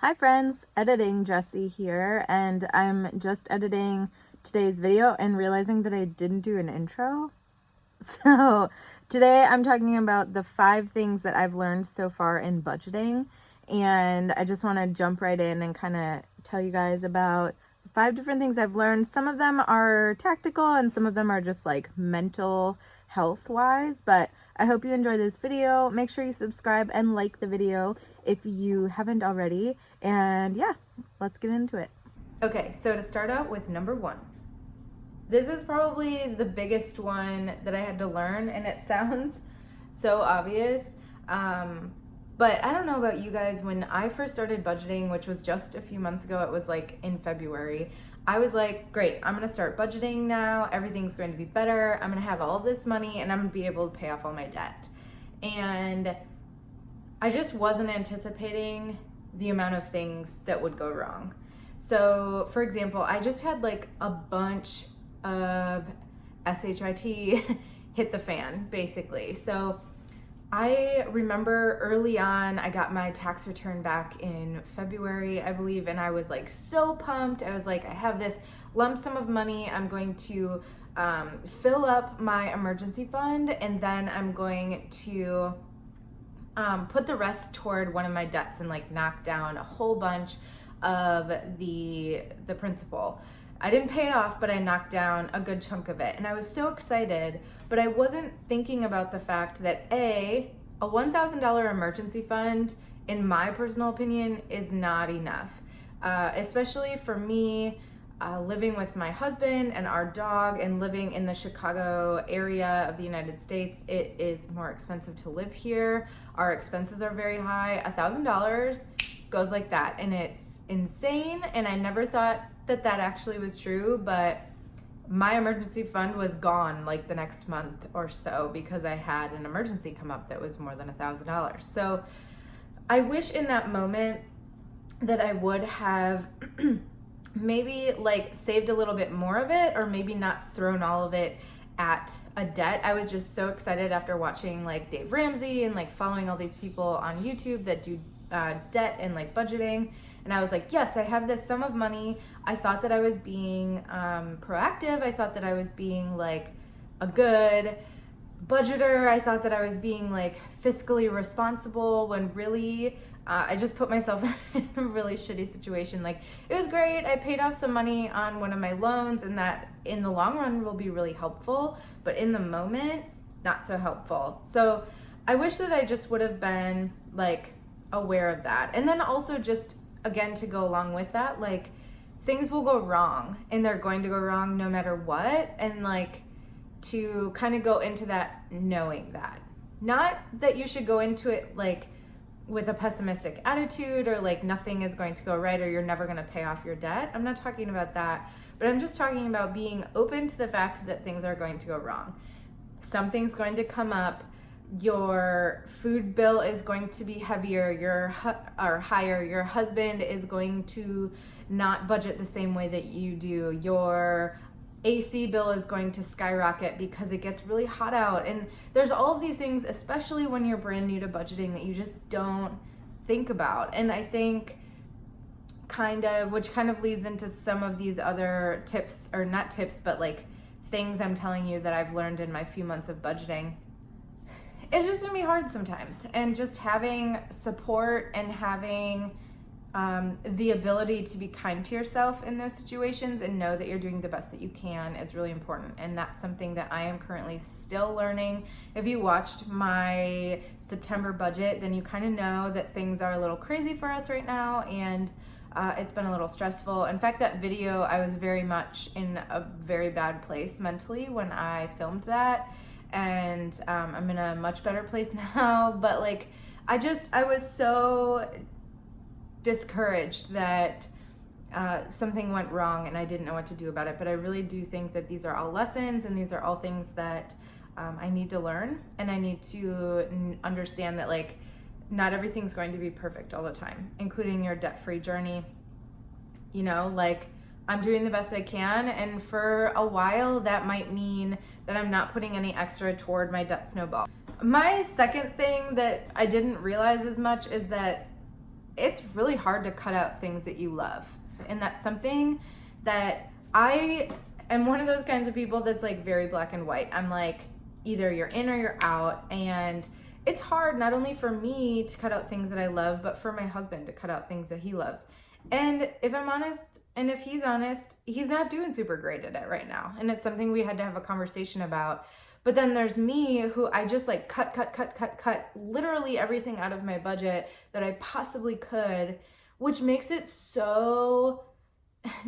Hi friends, Editing Jessie here, and I'm just editing today's video and realizing that I didn't do an intro. So today I'm talking about the 5 things that I've learned so far in budgeting, and I just want to jump right in and kind of tell you guys about 5 different things I've learned. Some of them are tactical and some of them are just like mental health wise, but I hope you enjoy this video. Make sure you subscribe and like the video if you haven't already, and yeah, let's get into it. Okay, so to start out with number 1. This is probably the biggest one that I had to learn, and it sounds so obvious, but I don't know about you guys. When I first started budgeting, which was just a few months ago, it was like in February, I was like, great, I'm gonna start budgeting now, everything's going to be better, I'm gonna have all this money, and I'm gonna be able to pay off all my debt. And I just wasn't anticipating the amount of things that would go wrong. So, for example, I just had like a bunch of SHIT hit the fan, basically. So I remember early on, I got my tax return back in February, I believe, and I was like so pumped. I was like, I have this lump sum of money. I'm going to fill up my emergency fund, and then I'm going to put the rest toward one of my debts and like knock down a whole bunch of the principal. I didn't pay it off, but I knocked down a good chunk of it, and I was so excited, but I wasn't thinking about the fact that a $1,000 emergency fund, in my personal opinion, is not enough, especially for me, living with my husband and our dog and living in the Chicago area of the United States. It is more expensive to live here. Our expenses are very high. $1,000 goes like that, and it's insane, and I never thought that actually was true, but my emergency fund was gone like the next month or so because I had an emergency come up that was more than $1,000. So I wish in that moment that I would have maybe like saved a little bit more of it, or maybe not thrown all of it at a debt. I was just so excited after watching like Dave Ramsey and like following all these people on YouTube that do debt and like budgeting, and I was like, yes, I have this sum of money. I thought that I was being proactive. I thought that I was being like a good budgeter. I thought that I was being like fiscally responsible, when really I just put myself in a really shitty situation. Like, it was great. I paid off some money on one of my loans, and that in the long run will be really helpful, but in the moment, not so helpful. So I wish that I just would have been like aware of that. And then also, just again, to go along with that, like, things will go wrong, and they're going to go wrong no matter what, and like to kind of go into that knowing that, not that you should go into it like with a pessimistic attitude, or like nothing is going to go right, or you're never going to pay off your debt. I'm not talking about that, but I'm just talking about being open to the fact that things are going to go wrong. Something's going to come up. Your food bill is going to be heavier, or higher. Your husband is going to not budget the same way that you do. Your AC bill is going to skyrocket because it gets really hot out. And there's all of these things, especially when you're brand new to budgeting, that you just don't think about. And I think which kind of leads into some of these other tips, or not tips, but like things I'm telling you that I've learned in my few months of budgeting. It's just gonna be hard sometimes, and just having support and having the ability to be kind to yourself in those situations and know that you're doing the best that you can is really important. And that's something that I am currently still learning. If you watched my September budget, then you kind of know that things are a little crazy for us right now, and it's been a little stressful. In fact, that video, I was very much in a very bad place mentally when I filmed that, and I'm in a much better place now. But like, I was so discouraged that something went wrong and I didn't know what to do about it. But I really do think that these are all lessons, and these are all things that I need to learn, and I need to understand that like not everything's going to be perfect all the time, including your debt-free journey. You know, like, I'm doing the best I can, and for a while that might mean that I'm not putting any extra toward my debt snowball. My second thing that I didn't realize as much is that it's really hard to cut out things that you love. And that's something that I am one of those kinds of people that's like very black and white. I'm like, either you're in or you're out. And it's hard not only for me to cut out things that I love, but for my husband to cut out things that he loves. And if I'm honest, and if he's honest, he's not doing super great at it right now. And it's something we had to have a conversation about. But then there's me, who I just like cut literally everything out of my budget that I possibly could, which makes it so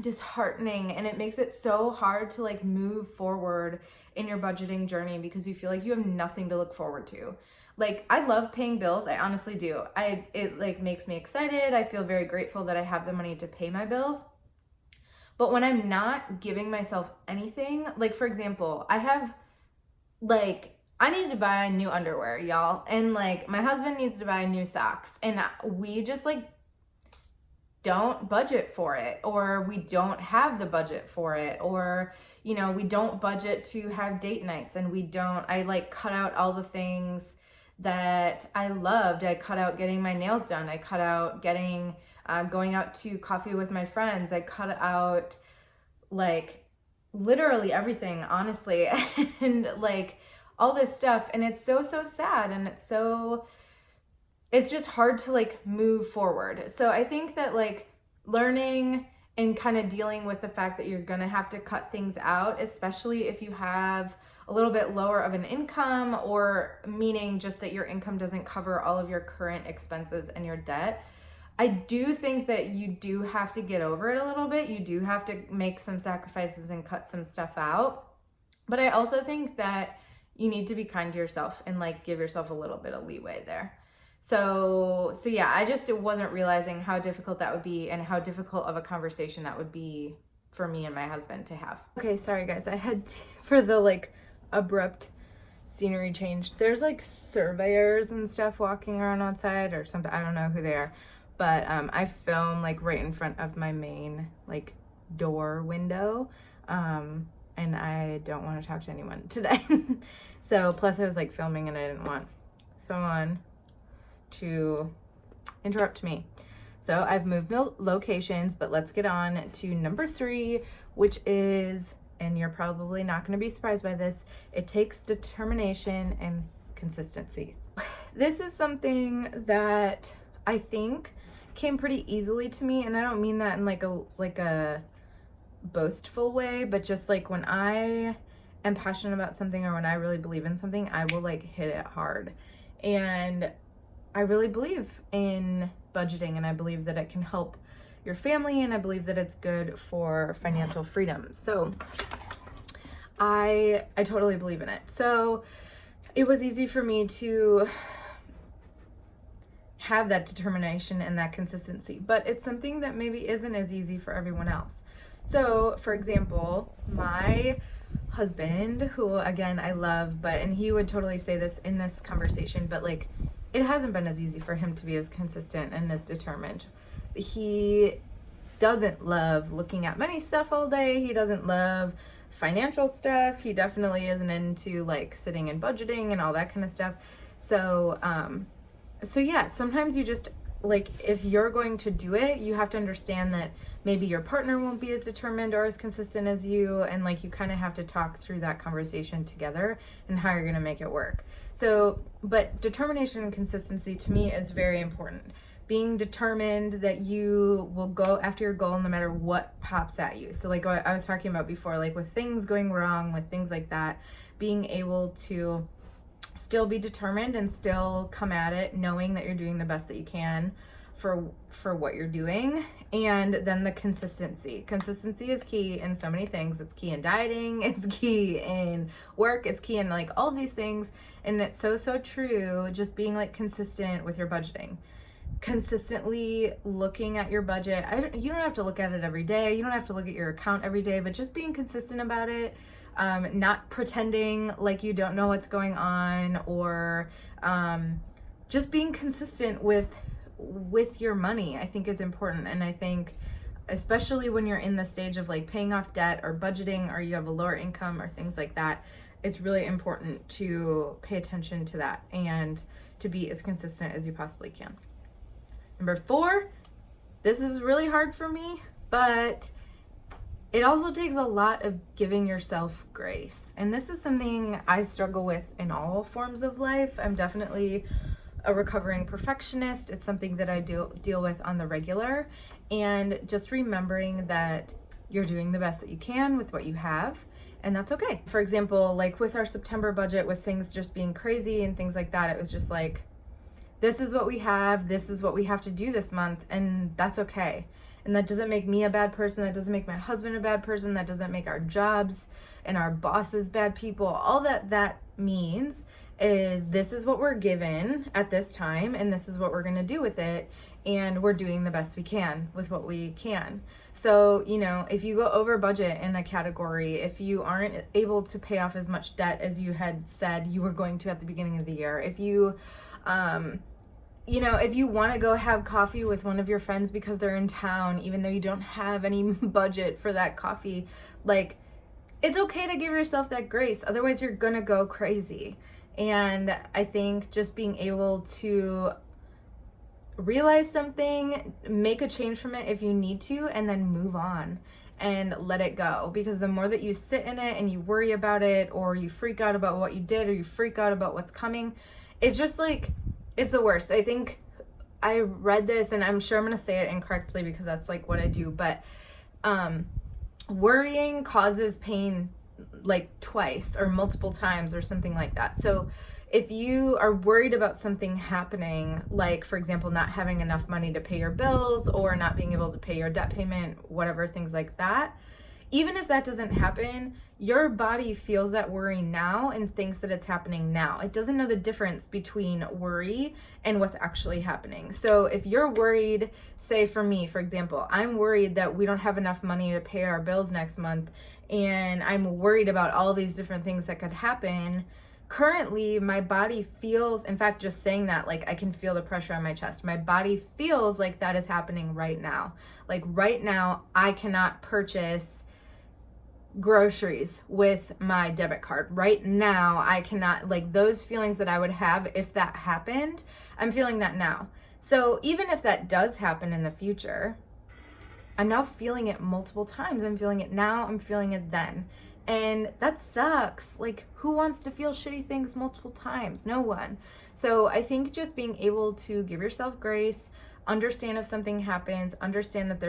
disheartening, and it makes it so hard to like move forward in your budgeting journey because you feel like you have nothing to look forward to. Like, I love paying bills. I honestly do. It like makes me excited. I feel very grateful that I have the money to pay my bills. But when I'm not giving myself anything, like for example, I need to buy new underwear, y'all. And like my husband needs to buy new socks. And we just like don't budget for it, or we don't have the budget for it, or, you know, we don't budget to have date nights, and I like cut out all the things that I loved. I cut out getting my nails done. I cut out getting, going out to coffee with my friends. I cut out like literally everything, honestly, and like all this stuff. And it's so sad. And it's just hard to like move forward. So I think that like learning and kind of dealing with the fact that you're going to have to cut things out, especially if you have a little bit lower of an income, or meaning just that your income doesn't cover all of your current expenses and your debt. I do think that you do have to get over it a little bit. You do have to make some sacrifices and cut some stuff out. But I also think that you need to be kind to yourself and like give yourself a little bit of leeway there. So yeah, I just wasn't realizing how difficult that would be and how difficult of a conversation that would be for me and my husband to have. Okay, sorry guys, I had to, for the like abrupt scenery change, there's like surveyors and stuff walking around outside or something. I don't know who they are, but I film like right in front of my main like door window, and I don't want to talk to anyone today. So plus I was like filming and I didn't want someone to interrupt me. So I've moved locations, but let's get on to number 3, which is, and you're probably not going to be surprised by this, it takes determination and consistency. This is something that I think came pretty easily to me, and I don't mean that in like a boastful way, but just like when I am passionate about something or when I really believe in something, I will like hit it hard. And I really believe in budgeting, and I believe that it can help your family, and I believe that it's good for financial freedom. So I totally believe in it. So it was easy for me to have that determination and that consistency, but it's something that maybe isn't as easy for everyone else. So for example, my husband, who again I love, and he would totally say this in this conversation, but like it hasn't been as easy for him to be as consistent and as determined. He doesn't love looking at money stuff all day. He doesn't love financial stuff. He definitely isn't into like sitting and budgeting and all that kind of stuff. So yeah, sometimes you just like, if you're going to do it, you have to understand that maybe your partner won't be as determined or as consistent as you, and like you kind of have to talk through that conversation together and how you're going to make it work. So, but determination and consistency to me is very important. Being determined that you will go after your goal no matter what pops at you. So like what I was talking about before, like with things going wrong, with things like that, being able to still be determined and still come at it knowing that you're doing the best that you can for what you're doing. And then the consistency is key in so many things. It's key in dieting, it's key in work, it's key in like all these things. And it's so true, just being like consistent with your budgeting, consistently looking at your budget. You don't have to look at it every day, you don't have to look at your account every day, but just being consistent about it. Not pretending like you don't know what's going on, or just being consistent with your money, I think is important. And I think especially when you're in the stage of like paying off debt or budgeting, or you have a lower income or things like that, it's really important to pay attention to that and to be as consistent as you possibly can. Number 4, this is really hard for me, but it also takes a lot of giving yourself grace. And this is something I struggle with in all forms of life. I'm definitely a recovering perfectionist. It's something that I deal with on the regular. And just remembering that you're doing the best that you can with what you have, and that's okay. For example, like with our September budget, with things just being crazy and things like that, it was just like, this is what we have, this is what we have to do this month, and that's okay. And that doesn't make me a bad person, that doesn't make my husband a bad person, that doesn't make our jobs and our bosses bad people. All that means is this is what we're given at this time, and this is what we're gonna do with it, and we're doing the best we can with what we can. So, you know, if you go over budget in a category, if you aren't able to pay off as much debt as you had said you were going to at the beginning of the year, if you if you want to go have coffee with one of your friends because they're in town, even though you don't have any budget for that coffee, like, it's okay to give yourself that grace. Otherwise, you're gonna go crazy. And I think just being able to realize something, make a change from it if you need to, and then move on and let it go. Because the more that you sit in it and you worry about it, or you freak out about what you did, or you freak out about what's coming, it's just like, it's the worst. I think I read this, and I'm sure I'm gonna say it incorrectly because that's like what I do, but worrying causes pain like twice or multiple times or something like that. So if you are worried about something happening, like for example, not having enough money to pay your bills, or not being able to pay your debt payment, whatever, things like that, even if that doesn't happen, your body feels that worry now and thinks that it's happening now. It doesn't know the difference between worry and what's actually happening. So if you're worried, say for me, for example, I'm worried that we don't have enough money to pay our bills next month, and I'm worried about all these different things that could happen. Currently, my body feels, in fact, just saying that, like, I can feel the pressure on my chest. My body feels like that is happening right now. Like right now, I cannot purchase groceries with my debit card. Right now, I cannot, like, those feelings that I would have if that happened, I'm feeling that now. So even if that does happen in the future, I'm now feeling it multiple times. I'm feeling it now, I'm feeling it then. And that sucks. Like, who wants to feel shitty things multiple times? No one. So I think just being able to give yourself grace, understand if something happens, understand that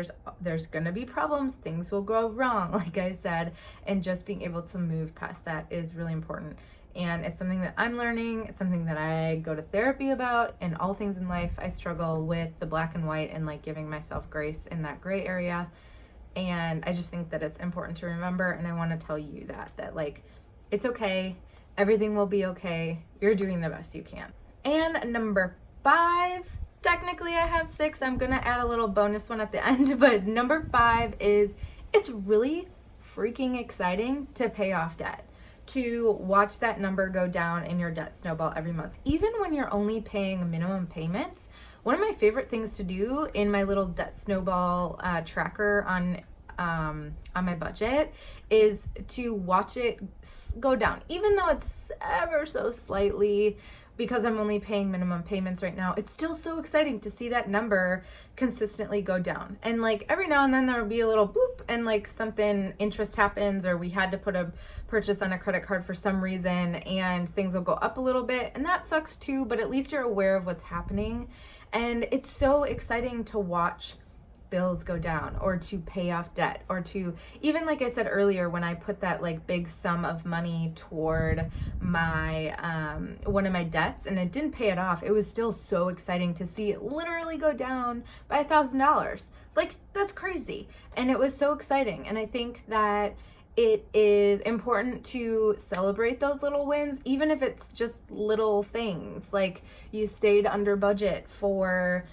there's gonna be problems, things will go wrong, like I said, and just being able to move past that is really important. And it's something that I'm learning. It's something that I go to therapy about. In all things in life, I struggle with the black and white and like giving myself grace in that gray area. And I just think that it's important to remember, and I want to tell you that like, it's okay, everything will be okay, you're doing the best you can. And number 5, technically I have 6, I'm gonna add a little bonus one at the end, but number 5 is, it's really freaking exciting to pay off debt, to watch that number go down in your debt snowball every month. Even when you're only paying minimum payments, one of my favorite things to do in my little debt snowball tracker on my budget is to watch it go down. Even though it's ever so slightly, because I'm only paying minimum payments right now, it's still so exciting to see that number consistently go down. And like every now and then there will be a little bloop, and like something, interest happens, or we had to put a purchase on a credit card for some reason, and things will go up a little bit, and that sucks too, but at least you're aware of what's happening. And it's so exciting to watch bills go down, or to pay off debt, or to, even like I said earlier, when I put that like big sum of money toward my one of my debts and it didn't pay it off, it was still so exciting to see it literally go down by $1,000. Like, that's crazy. And it was so exciting. And I think that it is important to celebrate those little wins, even if it's just little things, like you stayed under budget for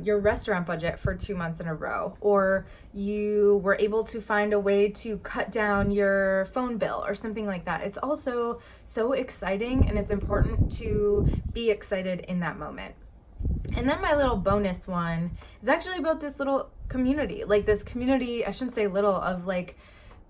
your restaurant budget for 2 months in a row, or you were able to find a way to cut down your phone bill or something like that. It's also so exciting, and it's important to be excited in that moment. And then my little bonus one is actually about this little community, like this community, I shouldn't say little, of like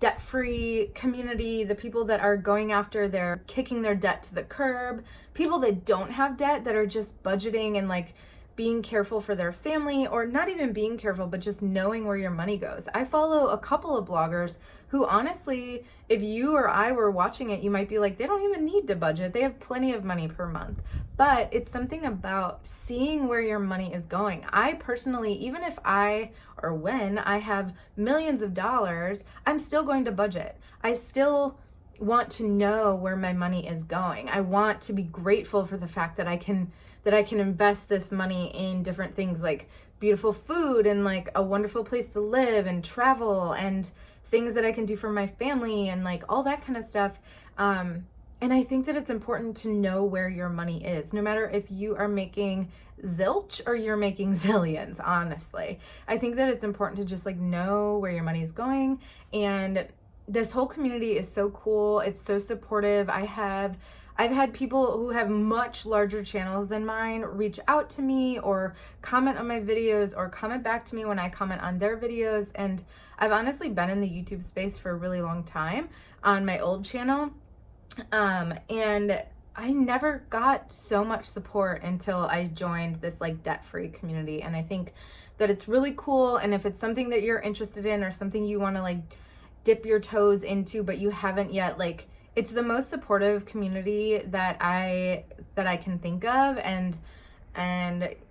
debt-free community, the people that are going after kicking their debt to the curb, people that don't have debt, that are just budgeting and like being careful for their family, or not even being careful, but just knowing where your money goes. I follow a couple of bloggers who honestly, if you or I were watching it, you might be like, they don't even need to budget. They have plenty of money per month. But it's something about seeing where your money is going. I personally, even if when I have millions of dollars, I'm still going to budget. I still want to know where my money is going. I want to be grateful for the fact that I can invest this money in different things like beautiful food and like a wonderful place to live and travel and things that I can do for my family and like all that kind of stuff. And I think that it's important to know where your money is, no matter if you are making zilch or you're making zillions, honestly. I think that it's important to just like know where your money is going. And this whole community is so cool. It's so supportive. I've had people who have much larger channels than mine reach out to me or comment on my videos or comment back to me when I comment on their videos. And I've honestly been in the YouTube space for a really long time on my old channel. And I never got so much support until I joined this like debt-free community. And I think that it's really cool. And if it's something that you're interested in or something you want to like dip your toes into, but you haven't yet, like, it's the most supportive community that I can think of. And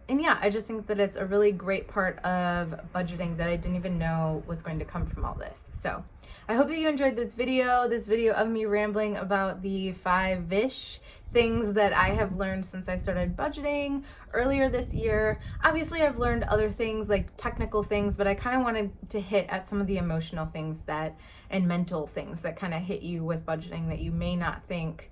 yeah, I just think that it's a really great part of budgeting that I didn't even know was going to come from all this. So I hope that you enjoyed this video of me rambling about the 5-ish things that I have learned since I started budgeting earlier this year. Obviously, I've learned other things like technical things, but I kind of wanted to hit at some of the emotional things and mental things that kind of hit you with budgeting that you may not think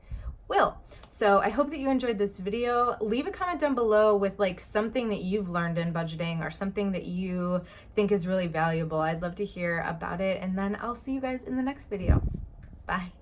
will. So I hope that you enjoyed this video. Leave a comment down below with like something that you've learned in budgeting or something that you think is really valuable. I'd love to hear about it. And then I'll see you guys in the next video. Bye.